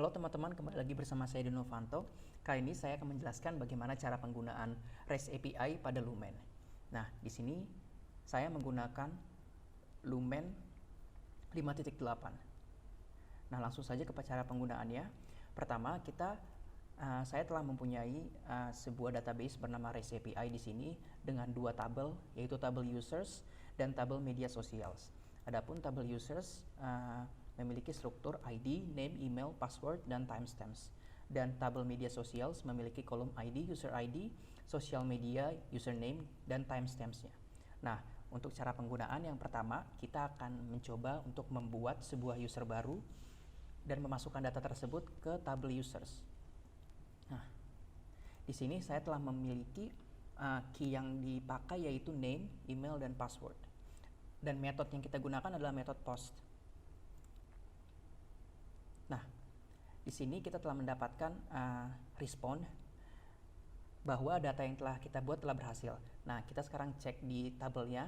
Halo teman-teman, kembali lagi bersama saya Edo Novanto. Kali ini saya akan menjelaskan bagaimana cara penggunaan REST API pada Lumen. Nah, di sini saya menggunakan Lumen 5.8. Nah, langsung saja ke cara penggunaannya. Pertama, saya telah mempunyai sebuah database bernama REST API di sini dengan dua tabel, yaitu tabel users dan tabel media socials. Adapun tabel users memiliki struktur ID, name, email, password, dan timestamps. Dan tabel media socials memiliki kolom ID, user ID, social media, username, dan timestampsnya. Nah, untuk cara penggunaan yang pertama, kita akan mencoba untuk membuat sebuah user baru dan memasukkan data tersebut ke tabel users. Nah, di sini saya telah memiliki key yang dipakai yaitu name, email, dan password. Dan metode yang kita gunakan adalah metode post. Nah, di sini kita telah mendapatkan respon bahwa data yang telah kita buat telah berhasil. Nah, kita sekarang cek di tabelnya.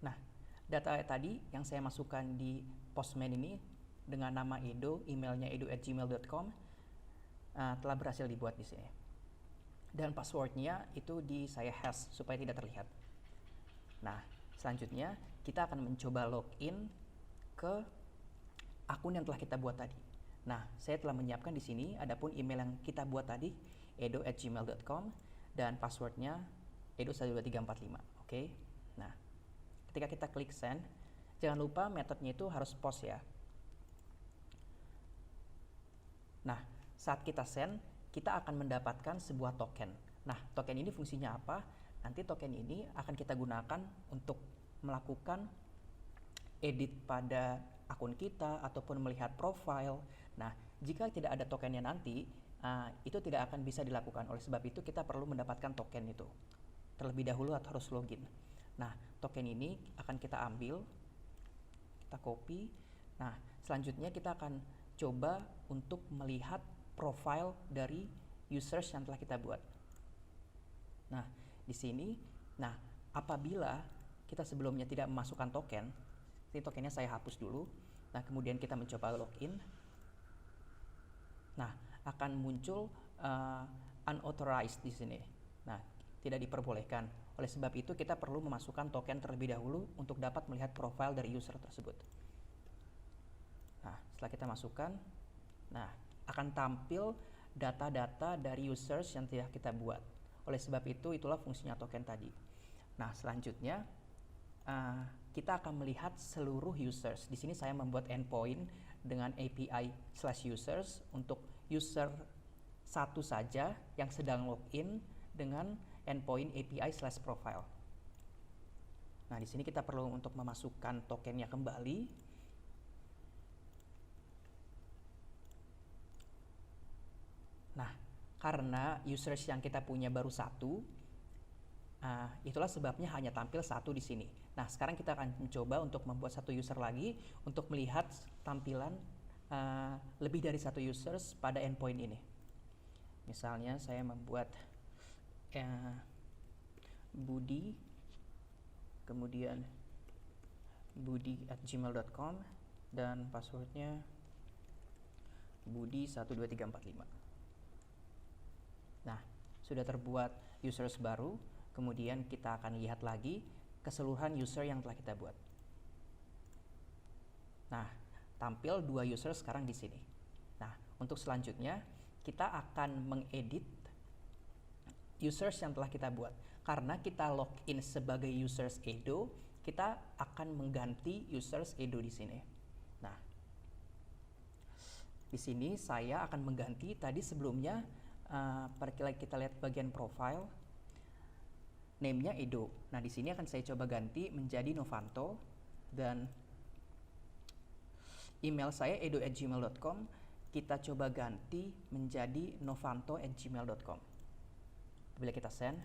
Nah, data tadi yang saya masukkan di postman ini dengan nama Edo, emailnya edo@gmail.com telah berhasil dibuat di sini. Dan passwordnya itu saya hash supaya tidak terlihat. Nah, selanjutnya kita akan mencoba login ke akun yang telah kita buat tadi. Nah, saya telah menyiapkan di sini adapun email yang kita buat tadi edo@gmail.com dan passwordnya edo12345. Oke. Nah, ketika kita klik send, jangan lupa metodenya itu harus post ya. Nah, saat kita send, kita akan mendapatkan sebuah token. Nah, token ini fungsinya apa? Nanti token ini akan kita gunakan untuk melakukan edit pada akun kita ataupun melihat profile. Nah, jika tidak ada tokennya nanti, itu tidak akan bisa dilakukan. Oleh sebab itu kita perlu mendapatkan token itu. Terlebih dahulu harus login. Nah, token ini akan kita ambil, kita copy. Nah, selanjutnya kita akan coba untuk melihat profile dari users yang telah kita buat. Nah, di sini, apabila kita sebelumnya tidak memasukkan token, ini tokennya saya hapus dulu. Nah, kemudian kita mencoba login. Nah, akan muncul unauthorized di sini. Nah, tidak diperbolehkan. Oleh sebab itu kita perlu memasukkan token terlebih dahulu untuk dapat melihat profil dari user tersebut. Nah, setelah kita masukkan, akan tampil data-data dari users yang telah kita buat. Oleh sebab itu, itulah fungsinya token tadi. Nah, selanjutnya kita akan melihat seluruh users. Di sini saya membuat endpoint dengan API/users untuk user satu saja yang sedang login dengan endpoint API/profile. Nah, di sini kita perlu untuk memasukkan tokennya kembali. Nah, karena users yang kita punya baru satu, itulah sebabnya hanya tampil satu di sini. Nah, sekarang kita akan mencoba untuk membuat satu user lagi untuk melihat tampilan lebih dari satu users pada endpoint ini. Misalnya saya membuat Budi, kemudian budi@gmail.com dan passwordnya budi12345. Nah, sudah terbuat users baru. Kemudian kita akan lihat lagi keseluruhan user yang telah kita buat. Nah, tampil dua user sekarang di sini. Nah, untuk selanjutnya kita akan mengedit users yang telah kita buat. Karena kita login sebagai users Edo, kita akan mengganti users Edo di sini. Nah, di sini saya akan mengganti tadi sebelumnya kita lihat bagian profile. Name-nya Edo. Nah, di sini akan saya coba ganti menjadi Novanto dan email saya edo@gmail.com kita coba ganti menjadi novanto@gmail.com. Bila kita send.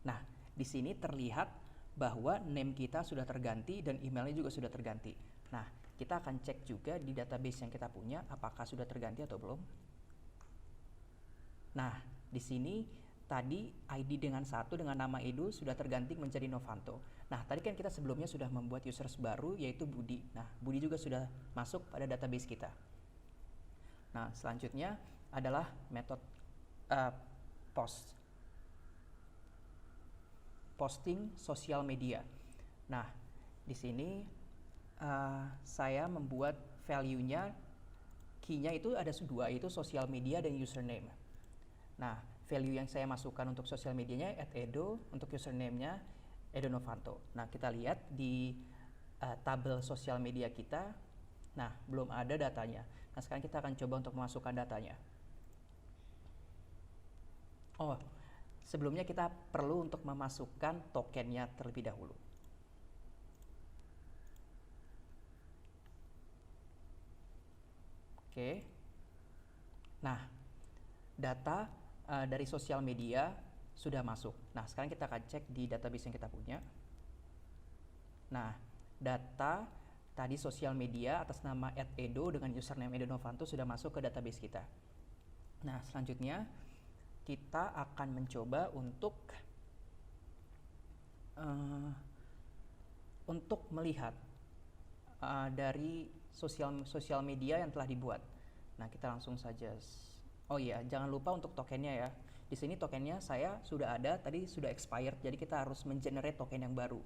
Nah, di sini terlihat bahwa name kita sudah terganti dan emailnya juga sudah terganti. Nah, kita akan cek juga di database yang kita punya apakah sudah terganti atau belum. Nah, di sini tadi ID dengan nama Edo sudah terganti menjadi Novanto. Nah, tadi kan kita sebelumnya sudah membuat users baru yaitu Budi. Nah, Budi juga sudah masuk pada database kita. Nah, selanjutnya adalah metode posting sosial media. Nah, di sini saya membuat value-nya, key-nya itu ada dua, yaitu sosial media dan username. Nah, value yang saya masukkan untuk sosial medianya @edo, untuk username-nya Edo Novanto. Nah, kita lihat di tabel sosial media kita. Nah, belum ada datanya. Nah, sekarang kita akan coba untuk memasukkan datanya. Oh, sebelumnya kita perlu untuk memasukkan tokennya terlebih dahulu. Oke. Nah, data dari sosial media sudah masuk. Nah, sekarang kita akan cek di database yang kita punya. Nah, data tadi sosial media atas nama @edo dengan username Edo Novanto sudah masuk ke database kita. Nah, selanjutnya kita akan mencoba untuk melihat dari sosial media yang telah dibuat. Nah, kita langsung saja. Oh iya, jangan lupa untuk tokennya ya. Di sini tokennya saya sudah ada, tadi sudah expired, jadi kita harus mengenerate token yang baru.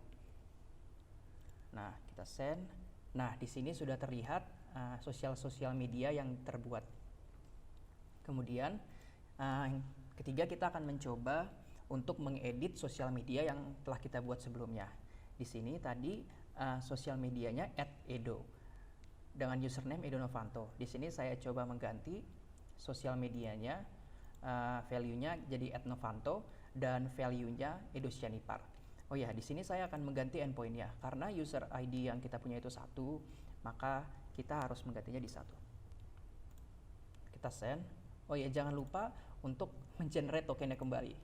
Nah, kita send. Nah, di sini sudah terlihat sosial media yang terbuat. Kemudian ketiga, kita akan mencoba untuk mengedit sosial media yang telah kita buat sebelumnya. Di sini tadi sosial medianya @edo dengan username Edo Novanto. Di sini saya coba mengganti sosial medianya, value-nya jadi @novanto dan value-nya Edo Sianipar. Oh ya, di sini saya akan mengganti endpoint-nya karena user ID yang kita punya itu 1, maka kita harus menggantinya di 1. Kita send. Oh ya, jangan lupa untuk mengenerate tokennya kembali.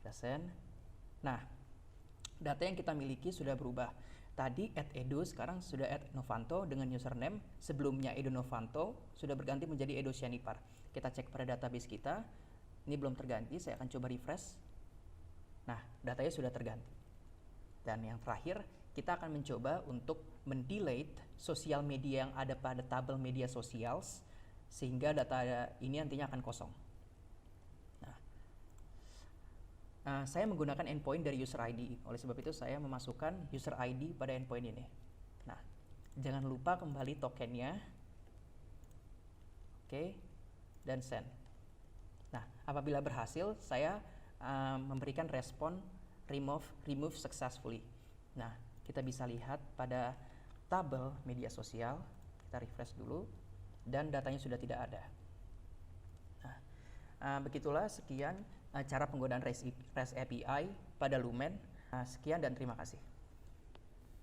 Kita send. Nah, data yang kita miliki sudah berubah. Tadi @edo sekarang sudah @novanto dengan username. Sebelumnya Edo Novanto sudah berganti menjadi Edo Sianipar. Kita cek pada database kita. Ini belum terganti, saya akan coba refresh. Nah, datanya sudah terganti. Dan yang terakhir, kita akan mencoba untuk mendelete sosial media yang ada pada tabel media sosial, sehingga data ini nantinya akan kosong. Saya menggunakan endpoint dari user ID. Oleh sebab itu saya memasukkan user ID pada endpoint ini. Nah, jangan lupa kembali tokennya. Oke, dan send. Nah, apabila berhasil, saya memberikan respon remove successfully. Nah, kita bisa lihat pada tabel media sosial. Kita refresh dulu dan datanya sudah tidak ada. Begitulah sekian cara penggunaan REST API pada Lumen. Sekian dan terima kasih.